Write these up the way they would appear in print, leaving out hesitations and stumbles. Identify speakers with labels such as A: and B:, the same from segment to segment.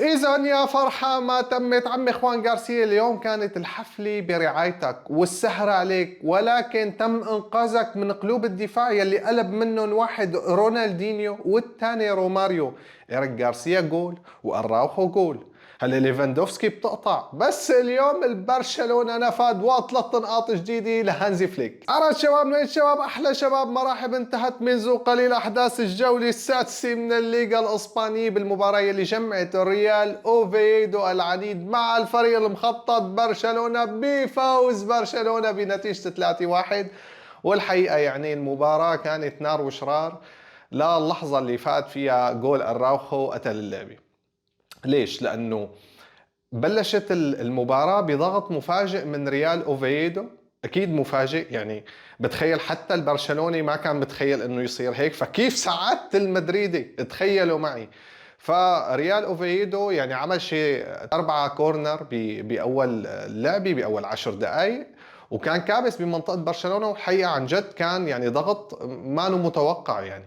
A: إذا يا فرحة ما تمت عمي خوان غارسيا، اليوم كانت الحفلة برعايتك والسهر عليك، ولكن تم إنقاذك من قلوب الدفاع يلي قلب منهم واحد رونالدينيو والتاني روماريو. إيريك غارسيا جول وأراوخو جول، هلا ليفاندوفسكي بتقطع، بس اليوم البرشلونة نفاد وثلاث نقاط جديدة لهانزي فليك. أرى الشباب من الشباب أحلى شباب، مراحب انتهت منذ قليل أحداث الجولة السادسة من الليغا الإسبانية بالمباراة اللي جمعت الريال أوفيدو العنيد مع الفريق المخطط برشلونة بفوز برشلونة بنتيجة 3-1. والحقيقة يعني المباراة كانت نار وشرار للحظة اللي فات فيها جول أراوخو قتل اللعبة. ليش؟ لأنه بلشت المباراة بضغط مفاجئ من ريال أوفيدو، أكيد مفاجئ يعني. بتخيل حتى البرشلوني ما كان متخيل إنه يصير هيك، فكيف سعادة المدريدي تخيلوا معي. فريال أوفيدو يعني عمل شيء 4 كورنر بأول اللعبة بأول 10 دقائق، وكان كابس بمنطقة برشلونة، وحقيقة عن جد كان يعني ضغط ما متوقع يعني.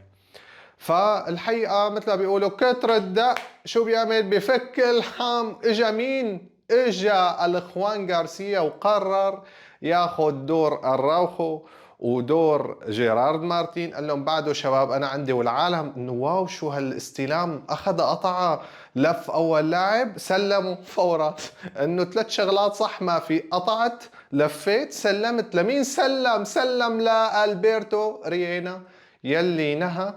A: فالحقيقة مثل ما بيقولوا كتر الدق شو بيعمل؟ بفك الحام. اجا مين؟ اجا الاخوان غارسيا وقرر ياخذ دور اراوخو ودور جيرارد مارتين. قال لهم بعده شباب انا عندي، والعالم انه واو شو هالاستلام، اخذ قطعه، لف اول لاعب سلموا فورا. انه 3 شغلات صح ما في، قطعت، لفيت، سلمت. لمين سلم؟ سلم لالبرتو ريينا يلي نهى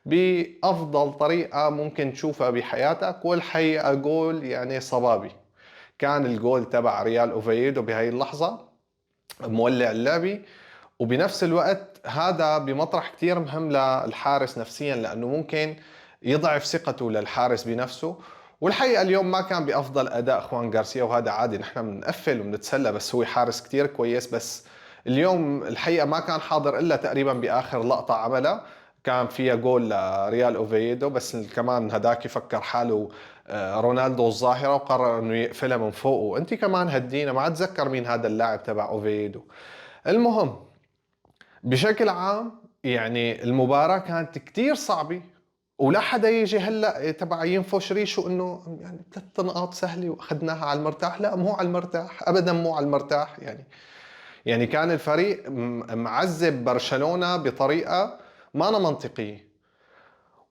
A: بأفضل طريقة ممكن تشوفها بحياتك. والحقيقة جول يعني صبابي، كان الجول تبع ريال أوفيدو بهاي اللحظة مولع اللعبة. وبنفس الوقت هذا بمطرح كتير مهم للحارس نفسيا، لأنه ممكن يضعف ثقته للحارس بنفسه. والحقيقة اليوم ما كان بأفضل أداء خوان غارسيا، وهذا عادي، نحن بنقفل وبنتسلى، بس هو حارس كتير كويس. بس اليوم الحقيقة ما كان حاضر إلا تقريبا بآخر لقطة عملها، كان فيها جول لريال أوفيدو، بس كمان هداك فكر حاله رونالدو الظاهرة وقرر انه يقفلها من فوق. وانت كمان هدينا، ما اتذكر مين هذا اللاعب تبع اوفيدو. المهم بشكل عام يعني المباراة كانت كتير صعبة، ولا حدا يجي هلا تبع ينفش ريشه انه يعني 3 نقاط سهلة واخذناها على المرتاح. لا، مو على المرتاح ابدا، مو على المرتاح يعني. يعني كان الفريق معذب برشلونة بطريقة ما أنا منطقية.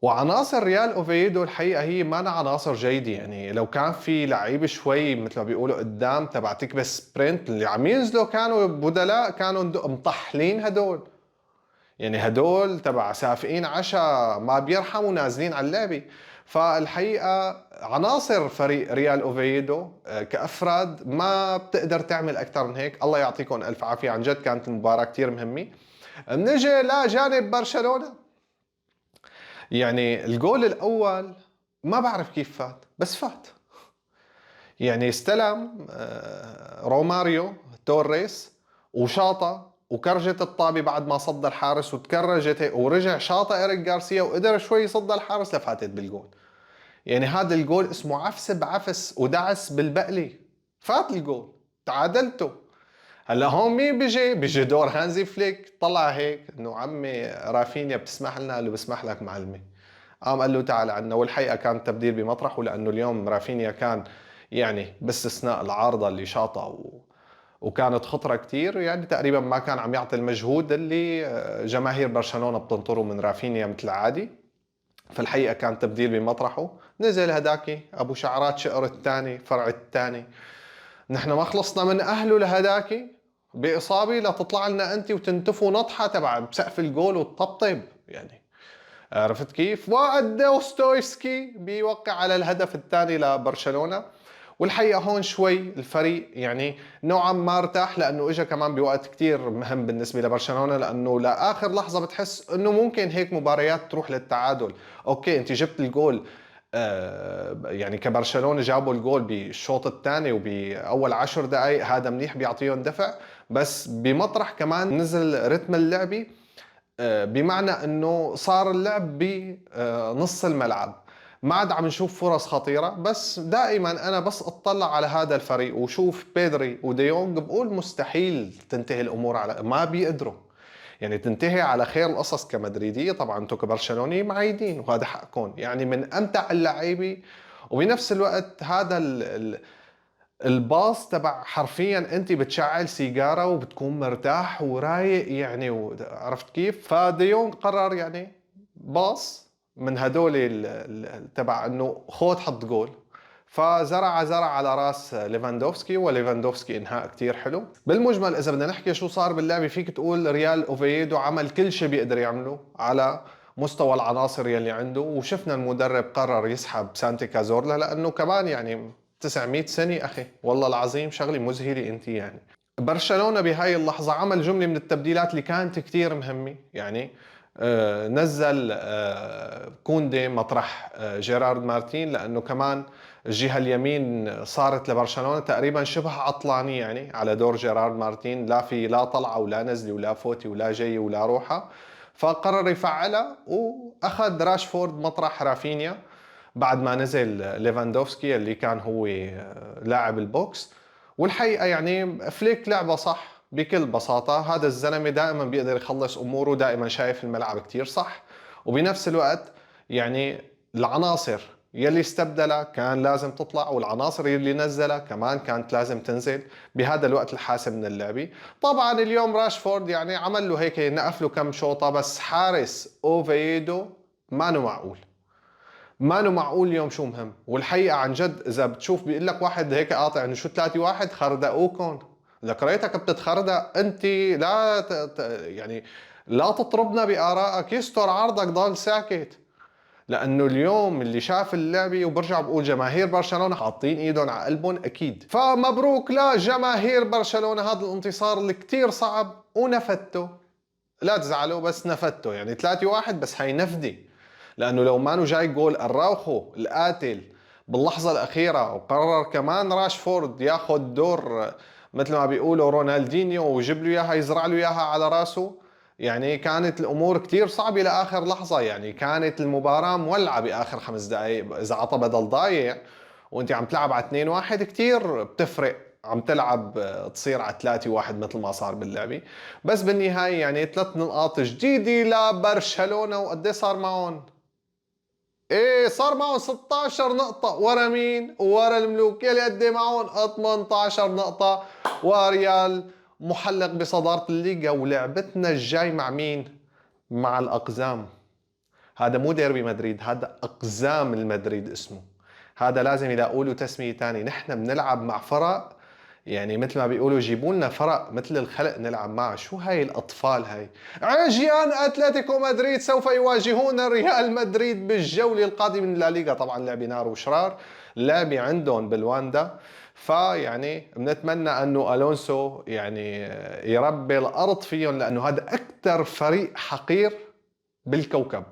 A: وعناصر ريال اوفيدو الحقيقه هي ما عناصر جيده. يعني لو كان في لعيبه شوي مثل ما بيقولوا قدام تبع تكبس سبرنت، اللي عم ينزلوا كانوا بدلاء، كانوا مطحلين هدول. يعني هدول تبع سافقين عشا ما بيرحموا نازلين على اللعبه. فالحقيقه عناصر فريق ريال اوفيدو كافراد ما بتقدر تعمل اكثر من هيك. الله يعطيكم الف عافيه، عن جد كانت المباراه كثير مهمه. بنجي لجانب برشلونه. يعني الجول الأول ما بعرف كيف فات، بس فات. يعني استلم روماريو توريس وشاطة وكرجت الطابة بعد ما صد الحارس، وتكرجت هيك ورجع شاطة إيريك غارسيا وقدر شوي يصد الحارس لفاتت بالجول. يعني هذا الجول اسمه عفس بعفس ودعس بالبقلي. فات الجول، تعادلتوا. هلا هون مين بيجي دور هانزي فليك. طلع هيك انه عمي رافينيا بتسمح لنا؟ قال له بسمح لك معلمي. قام قال له تعال عنا. والحقيقه كان التبديل بمطرحه، لانه اليوم رافينيا كان يعني باستثناء العارضه اللي شاطها وكانت خطره كتير، يعني تقريبا ما كان عم يعطي المجهود اللي جماهير برشلونه بتنطره من رافينيا مثل العادي. فالحقيقه كان تبديل بمطرحه. نزل هداكي ابو شعرات شقر الثاني فرع الثاني، نحن ما خلصنا من اهله لهداكي باصابه لتطلع لنا انت وتنتفوا نطحه تبع بسقف الجول وتطبطب يعني. عرفت كيف؟ ودوستويفسكي بيوقع على الهدف الثاني لبرشلونه. والحقيقه هون شوي الفريق يعني نوعا ما ارتاح، لانه اجى كمان بوقت كتير مهم بالنسبه لبرشلونه، لانه لاخر لحظه بتحس انه ممكن هيك مباريات تروح للتعادل. اوكي انت جبت الجول، يعني كبرشلونه جابوا الجول بالشوط الثاني وباول 10 دقائق، هذا منيح بيعطيهم دفع. بس بمطرح كمان نزل رتم اللعبي، بمعنى انه صار اللعب بنص الملعب، ما عاد عم نشوف فرص خطيرة. بس دائما انا بس اطلع على هذا الفريق وشوف بيدري وديونج بقول مستحيل تنتهي الامور على، ما بيقدروا يعني تنتهي على خير. القصص كمدريدية طبعا انتم كبرشلوني معيدين وهذا حقكم، يعني من امتع اللعيبة وبنفس الوقت هذا الباص تبع حرفيا انت بتشعل سيجاره وبتكون مرتاح ورايق يعني، عرفت كيف؟ فديون قرر يعني باص من هدول تبع انه خود حط جول، زرع على راس ليفاندوفسكي، وليفاندوفسكي انهاء كتير حلو. بالمجمل اذا بدنا نحكي شو صار باللعبه، فيك تقول ريال اوفيدو عمل كل شيء بيقدر يعمله على مستوى العناصر يلي عنده، وشفنا المدرب قرر يسحب سانتي كازورلا لانه كمان يعني 900 سنة أخي، والله العظيم شغلة مذهلة أنت يعني. برشلونة بهاي اللحظة عمل جملة من التبديلات اللي كانت كتير مهمة يعني. نزل كوندي مطرح جيرارد مارتين، لأنه كمان الجهة اليمين صارت لبرشلونة تقريبا شبه عطلانية يعني على دور جيرارد مارتين، لا طلعة ولا نزلة ولا فوتي ولا جاي ولا روحة. فقرر يفعلها وأخذ راشفورد مطرح رافينيا بعد ما نزل ليفاندوفسكي اللي كان هو لاعب البوكس. والحقيقة يعني فليك لعبة صح بكل بساطة. هذا الزلمة دائما بيقدر يخلص أموره، دائما شايف الملعب كتير صح. وبنفس الوقت يعني العناصر يلي استبدلها كان لازم تطلع، والعناصر يلي نزلها كمان كانت لازم تنزل بهذا الوقت الحاسم من اللعبة. طبعا اليوم راشفورد يعني عمل له هيك نقف له كم شوطة، بس حارس اوفيدو ما معقول، ما معقول اليوم شو مهم. والحقيقة عن جد إذا بتشوف بيقول لك واحد هيك قاطع إنه شو 3-1 خردقوكم، ذكريتك بتتخردق أنت. لا يعني لا تطربنا بآرائك، يستر عرضك ضل ساكت. لأنه اليوم اللي شاف اللعبة، وبرجع بقول جماهير برشلونة حاطين إيدهم على قلبهم أكيد. فمبروك لجماهير برشلونة هذا الانتصار اللي كتير صعب ونفدته. لا تزعلوا بس نفدته يعني 3-1، بس هي نفدة. لانه لو ما جاي جول اراوخو القاتل باللحظه الاخيره، وقرر كمان راشفورد ياخذ دور مثل ما بيقولوا رونالدينيو ويجيب له اياها يزرع له اياها على راسه، يعني كانت الامور كتير صعبه لاخر لحظه. يعني كانت المباراه مولعه باخر 5 دقائق. اذا عطى بدل ضايع وانت عم تلعب على 2-1 كتير بتفرق عم تلعب تصير على 3-1 مثل ما صار باللعبه. بس بالنهايه يعني 3 نقاط جديده لبرشلونه. وقد صار معهم؟ ايه صار معهم 16 نقطة. ورا مين؟ ورا الملوك يلي قد معهم 18 نقطة. وريال محلق بصدارة الليغا. ولعبتنا الجاي مع مين؟ مع الأقزام. هذا مو ديربي مدريد، هذا أقزام المدريد اسمه. هذا لازم يلاقوا له تسمية تانية. نحن بنلعب مع فرق يعني مثل ما بيقولوا جيبوا لنا فرق مثل الخلق نلعب معه. شو هاي الأطفال هاي؟ عجيان أتلتيكو مدريد سوف يواجهون ريال مدريد بالجولة القادمة من الليغا. طبعا لعبة نار وشرار، لعبة عندهم بالواندا. فيعني بنتمنى انه الونسو يعني يربي الارض فيهم، لانه هذا اكثر فريق حقير بالكوكب.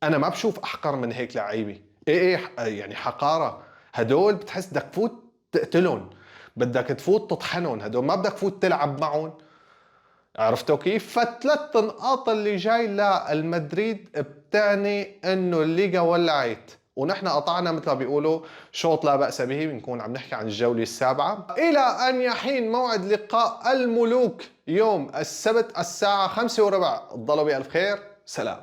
A: انا ما بشوف احقر من هيك لعيبه. ايه يعني حقاره. هدول بتحس بدك تفوت تقتلهم، بدك تفوت تطحنهم. هدول ما بدك تفوت تلعب معهم. عرفتوا كيف؟ فالثلاث نقاط اللي جاي للمدريد بتعني انه الليغا ولعت، ونحن قطعنا مثل ما بيقولوا شوط لا بأس به. بنكون عم نحكي عن الجولة السابعة، إلى أن يحين موعد لقاء الملوك يوم السبت الساعة 5:15. تضلوا بألف خير. سلام.